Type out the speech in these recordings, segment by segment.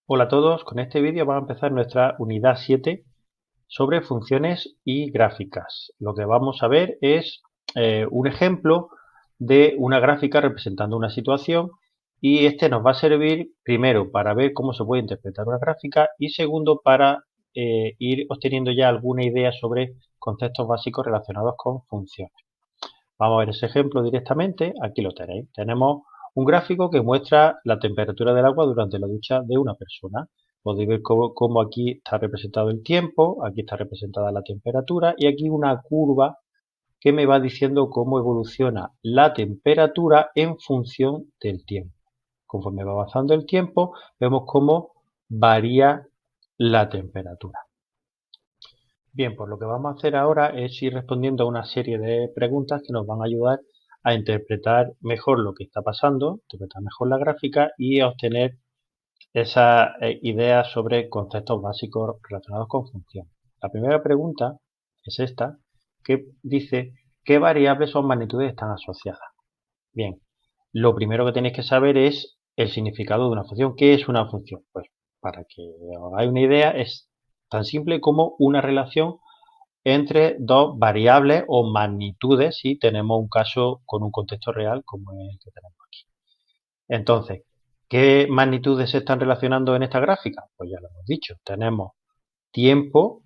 Hola a todos, con este vídeo vamos a empezar nuestra unidad 7 sobre funciones y gráficas. Lo que vamos a ver es un ejemplo de una gráfica representando una situación y este nos va a servir primero para ver cómo se puede interpretar una gráfica y segundo para ir obteniendo ya alguna idea sobre conceptos básicos relacionados con funciones. Vamos a ver ese ejemplo directamente. Aquí lo tenéis. Tenemos un gráfico que muestra la temperatura del agua durante la ducha de una persona. Podéis ver cómo aquí está representado el tiempo, aquí está representada la temperatura y aquí una curva que me va diciendo cómo evoluciona la temperatura en función del tiempo. Conforme va avanzando el tiempo, vemos cómo varía la temperatura. Bien, pues lo que vamos a hacer ahora es ir respondiendo a una serie de preguntas que nos van a ayudar a interpretar mejor lo que está pasando, interpretar mejor la gráfica y a obtener esas ideas sobre conceptos básicos relacionados con funciones. La primera pregunta es esta, que dice ¿qué variables o magnitudes están asociadas? Bien, lo primero que tenéis que saber es el significado de una función. ¿Qué es una función? Pues para que os hagáis una idea, es tan simple como una relación entre dos variables o magnitudes si tenemos un caso con un contexto real como el que tenemos aquí. Entonces, ¿qué magnitudes se están relacionando en esta gráfica? Pues ya lo hemos dicho, tenemos tiempo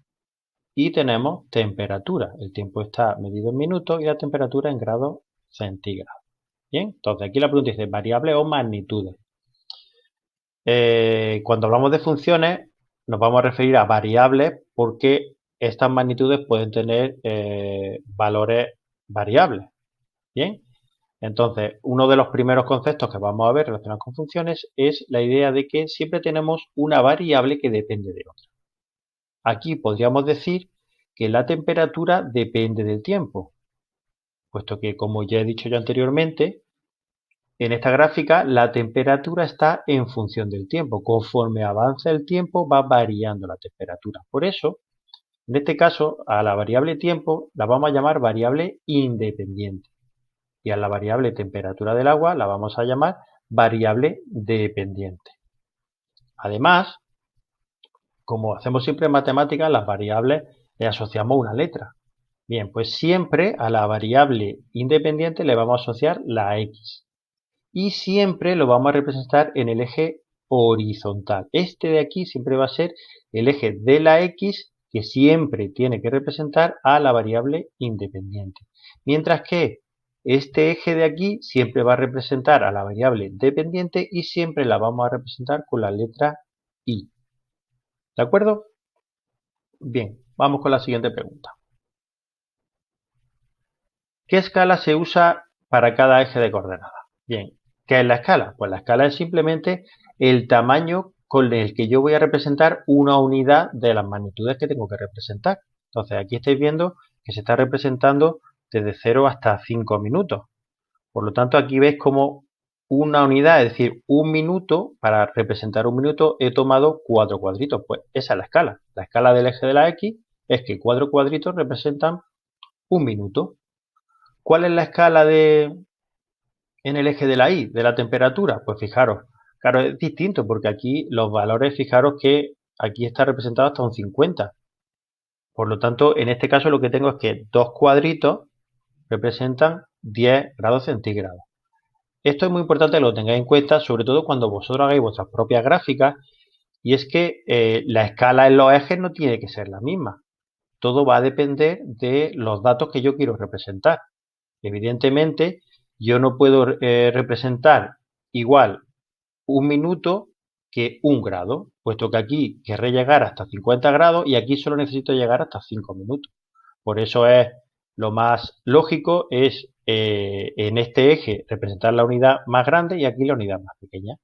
y tenemos temperatura. El tiempo está medido en minutos y la temperatura en grados centígrados. Bien, entonces aquí la pregunta dice variables o magnitudes. Cuando hablamos de funciones nos vamos a referir a variables porque estas magnitudes pueden tener valores variables. Bien, entonces uno de los primeros conceptos que vamos a ver relacionados con funciones es la idea de que siempre tenemos una variable que depende de otra. Aquí podríamos decir que la temperatura depende del tiempo, puesto que, como ya he dicho yo anteriormente, en esta gráfica la temperatura está en función del tiempo. Conforme avanza el tiempo va variando la temperatura. Por eso, en este caso, a la variable tiempo la vamos a llamar variable independiente. Y a la variable temperatura del agua la vamos a llamar variable dependiente. Además, como hacemos siempre en matemáticas, las variables le asociamos una letra. Bien, pues siempre a la variable independiente le vamos a asociar la x. Y siempre lo vamos a representar en el eje horizontal. Este de aquí siempre va a ser el eje de la x que siempre tiene que representar a la variable independiente. Mientras que este eje de aquí siempre va a representar a la variable dependiente y siempre la vamos a representar con la letra y. ¿De acuerdo? Bien, vamos con la siguiente pregunta. ¿Qué escala se usa para cada eje de coordenadas? Bien, ¿qué es la escala? Pues la escala es simplemente el tamaño con el que yo voy a representar una unidad de las magnitudes que tengo que representar. Entonces aquí estáis viendo que se está representando desde 0 hasta 5 minutos. Por lo tanto, aquí veis como una unidad, es decir, un minuto, para representar un minuto he tomado 4 cuadritos. Pues esa es la escala. La escala del eje de la X es que 4 cuadritos representan un minuto. ¿Cuál es la escala en el eje de la Y, de la temperatura? Pues fijaros, claro, es distinto porque aquí los valores, fijaros que aquí está representado hasta un 50. Por lo tanto, en este caso lo que tengo es que dos cuadritos representan 10 grados centígrados. Esto es muy importante que lo tengáis en cuenta, sobre todo cuando vosotros hagáis vuestras propias gráficas, y es que la escala en los ejes no tiene que ser la misma. Todo va a depender de los datos que yo quiero representar. Evidentemente, yo no puedo representar igual un minuto que un grado, puesto que aquí querré llegar hasta 50 grados y aquí solo necesito llegar hasta 5 minutos. Por eso es lo más lógico es en este eje representar la unidad más grande y aquí la unidad más pequeña.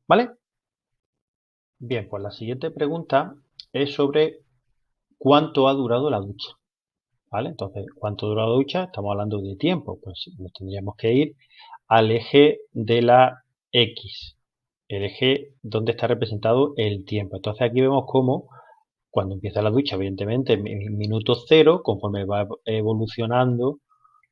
¿Vale? Bien, pues la siguiente pregunta es sobre cuánto ha durado la ducha. ¿Vale? Entonces, ¿cuánto dura la ducha? Estamos hablando de tiempo, pues nos tendríamos que ir al eje de la X, el eje donde está representado el tiempo. Entonces aquí vemos cómo cuando empieza la ducha, evidentemente en minuto cero, conforme va evolucionando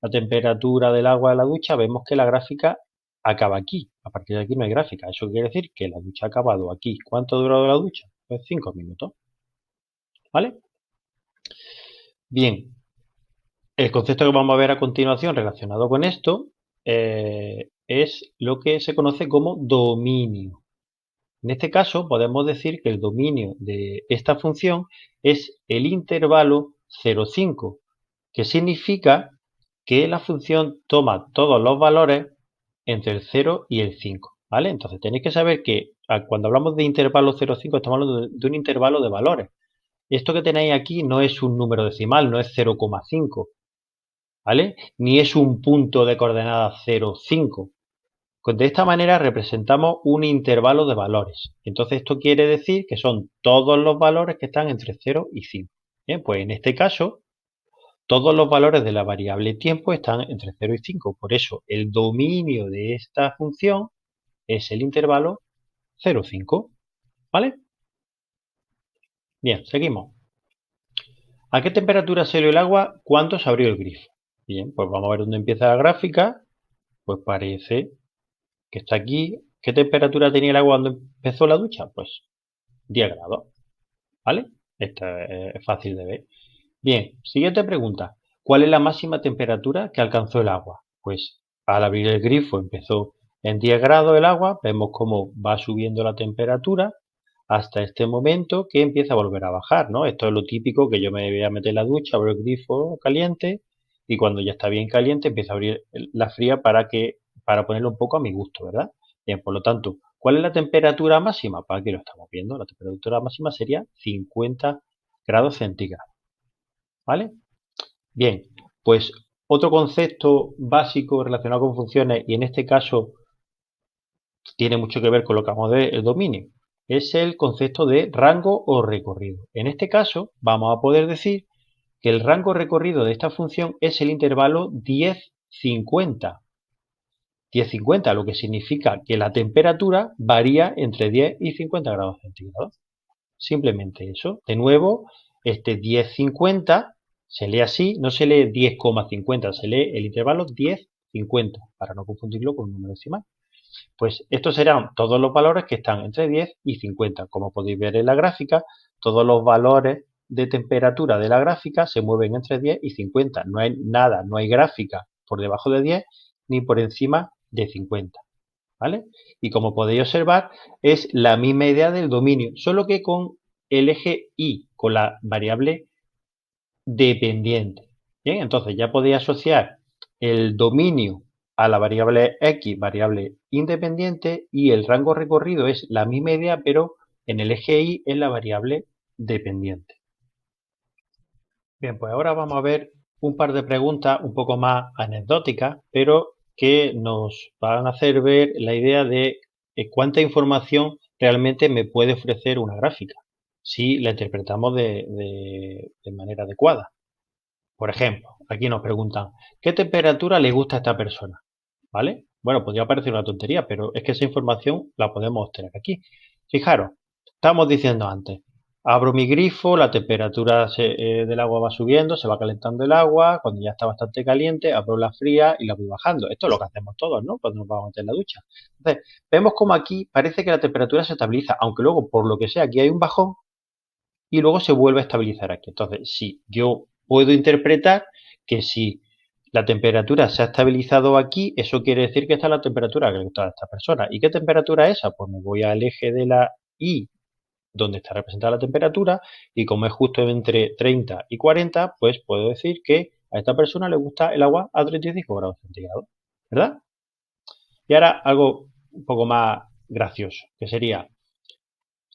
la temperatura del agua de la ducha, vemos que la gráfica acaba aquí. A partir de aquí no hay gráfica. Eso quiere decir que la ducha ha acabado aquí. ¿Cuánto ha durado la ducha? Pues 5 minutos. ¿Vale? Bien, el concepto que vamos a ver a continuación relacionado con esto es lo que se conoce como dominio. En este caso podemos decir que el dominio de esta función es el intervalo 0,5, que significa que la función toma todos los valores entre el 0 y el 5. ¿Vale? Entonces tenéis que saber que cuando hablamos de intervalo 0,5 estamos hablando de un intervalo de valores. Esto que tenéis aquí no es un número decimal, no es 0,5, ¿vale? Ni es un punto de coordenadas 0,5. De esta manera representamos un intervalo de valores. Entonces esto quiere decir que son todos los valores que están entre 0 y 5. Bien, pues en este caso todos los valores de la variable tiempo están entre 0 y 5. Por eso el dominio de esta función es el intervalo 0, 5. ¿Vale? Bien, seguimos. ¿A qué temperatura salió el agua cuando se abrió el grifo? Bien, pues vamos a ver dónde empieza la gráfica. Pues parece que está aquí. ¿Qué temperatura tenía el agua cuando empezó la ducha? Pues 10 grados. ¿Vale? Esto es fácil de ver. Bien, siguiente pregunta. ¿Cuál es la máxima temperatura que alcanzó el agua? Pues al abrir el grifo empezó en 10 grados el agua. Vemos cómo va subiendo la temperatura hasta este momento que empieza a volver a bajar, ¿no? Esto es lo típico que yo me voy a meter en la ducha, abro el grifo caliente y cuando ya está bien caliente empiezo a abrir la fría para ponerlo un poco a mi gusto, ¿verdad? Bien, por lo tanto, ¿cuál es la temperatura máxima? Pues aquí lo estamos viendo. La temperatura máxima sería 50 grados centígrados, ¿vale? Bien, pues otro concepto básico relacionado con funciones y en este caso tiene mucho que ver con lo que vamos a ver, el dominio. Es el concepto de rango o recorrido. En este caso, vamos a poder decir que el rango recorrido de esta función es el intervalo 10-50. 10-50, lo que significa que la temperatura varía entre 10 y 50 grados centígrados. Simplemente eso. De nuevo, este 10-50 se lee así, no se lee 10,50, se lee el intervalo 10-50, para no confundirlo con un número decimal. Pues estos serán todos los valores que están entre 10 y 50. Como podéis ver en la gráfica, todos los valores de temperatura de la gráfica se mueven entre 10 y 50. No hay nada, no hay gráfica por debajo de 10 ni por encima de 50. ¿Vale? Y como podéis observar, es la misma idea del dominio, solo que con el eje Y, con la variable dependiente. Bien, entonces ya podéis asociar el dominio a la variable X, variable independiente, y el rango recorrido es la misma idea, pero en el eje Y es la variable dependiente. Bien, pues ahora vamos a ver un par de preguntas un poco más anecdóticas, pero que nos van a hacer ver la idea de cuánta información realmente me puede ofrecer una gráfica, si la interpretamos de manera adecuada. Por ejemplo, aquí nos preguntan, ¿qué temperatura le gusta a esta persona? ¿Vale? Bueno, podría parecer una tontería, pero es que esa información la podemos obtener aquí. Fijaros, estamos diciendo antes, abro mi grifo, la temperatura del agua va subiendo, se va calentando el agua, cuando ya está bastante caliente, abro la fría y la voy bajando. Esto es lo que hacemos todos, ¿no? Cuando nos vamos a meter en la ducha. Entonces, vemos como aquí parece que la temperatura se estabiliza, aunque luego, por lo que sea, aquí hay un bajón y luego se vuelve a estabilizar aquí. Entonces, sí, yo puedo interpretar que si la temperatura se ha estabilizado aquí, eso quiere decir que esta es la temperatura que le gusta a esta persona. ¿Y qué temperatura es esa? Pues me voy al eje de la Y, donde está representada la temperatura, y como es justo entre 30 y 40, pues puedo decir que a esta persona le gusta el agua a 35 grados centígrados, ¿verdad? Y ahora algo un poco más gracioso, que sería,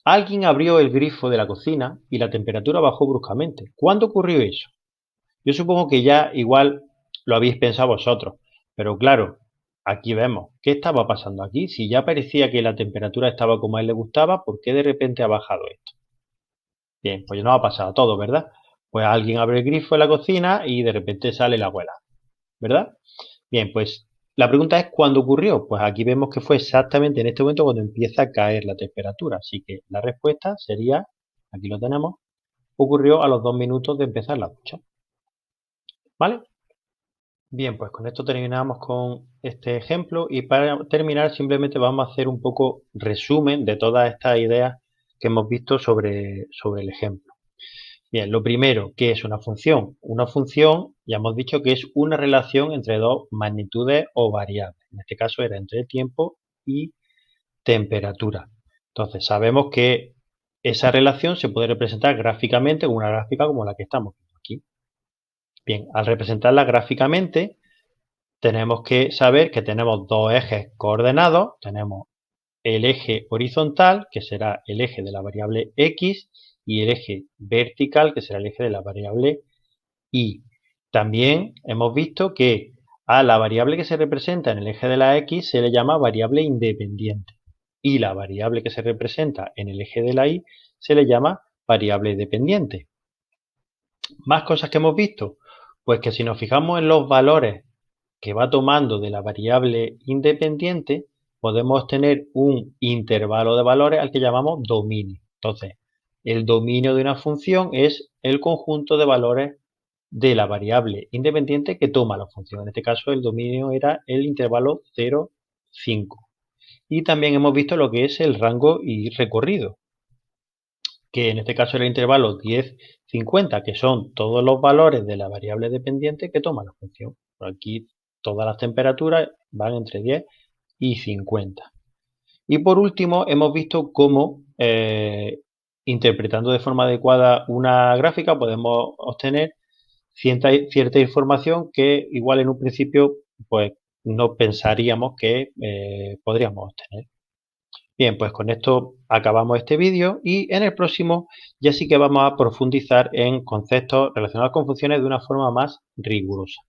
alguien abrió el grifo de la cocina y la temperatura bajó bruscamente. ¿Cuándo ocurrió eso? Yo supongo que ya igual lo habéis pensado vosotros, pero claro, aquí vemos, ¿qué estaba pasando aquí? Si ya parecía que la temperatura estaba como a él le gustaba, ¿por qué de repente ha bajado esto? Bien, pues no ha pasado todo, ¿verdad? Pues alguien abre el grifo de la cocina y de repente sale la abuela, ¿verdad? Bien, pues la pregunta es ¿cuándo ocurrió? Pues aquí vemos que fue exactamente en este momento cuando empieza a caer la temperatura, así que la respuesta sería, aquí lo tenemos, ocurrió a los 2 minutos de empezar la ducha, ¿vale? Bien, pues con esto terminamos con este ejemplo y para terminar simplemente vamos a hacer un poco resumen de todas estas ideas que hemos visto sobre el ejemplo. Bien, lo primero, ¿qué es una función? Una función, ya hemos dicho que es una relación entre dos magnitudes o variables. En este caso era entre tiempo y temperatura. Entonces, sabemos que esa relación se puede representar gráficamente con una gráfica como la que estamos viendo aquí. Bien, al representarla gráficamente, tenemos que saber que tenemos dos ejes coordenados. Tenemos el eje horizontal, que será el eje de la variable x, y el eje vertical, que será el eje de la variable y. También hemos visto que a la variable que se representa en el eje de la x se le llama variable independiente y la variable que se representa en el eje de la y se le llama variable dependiente. Más cosas que hemos visto, pues que si nos fijamos en los valores que va tomando de la variable independiente, podemos tener un intervalo de valores al que llamamos dominio. Entonces, el dominio de una función es el conjunto de valores de la variable independiente que toma la función. En este caso, el dominio era el intervalo 0, 5. Y también hemos visto lo que es el rango y recorrido, que en este caso era el intervalo 10, 50, que son todos los valores de la variable dependiente que toma la función. Por aquí todas las temperaturas van entre 10 y 50. Y por último, hemos visto cómo, interpretando de forma adecuada una gráfica, podemos obtener cierta información que igual en un principio pues no pensaríamos que podríamos obtener. Bien, pues con esto acabamos este vídeo y en el próximo ya sí que vamos a profundizar en conceptos relacionados con funciones de una forma más rigurosa.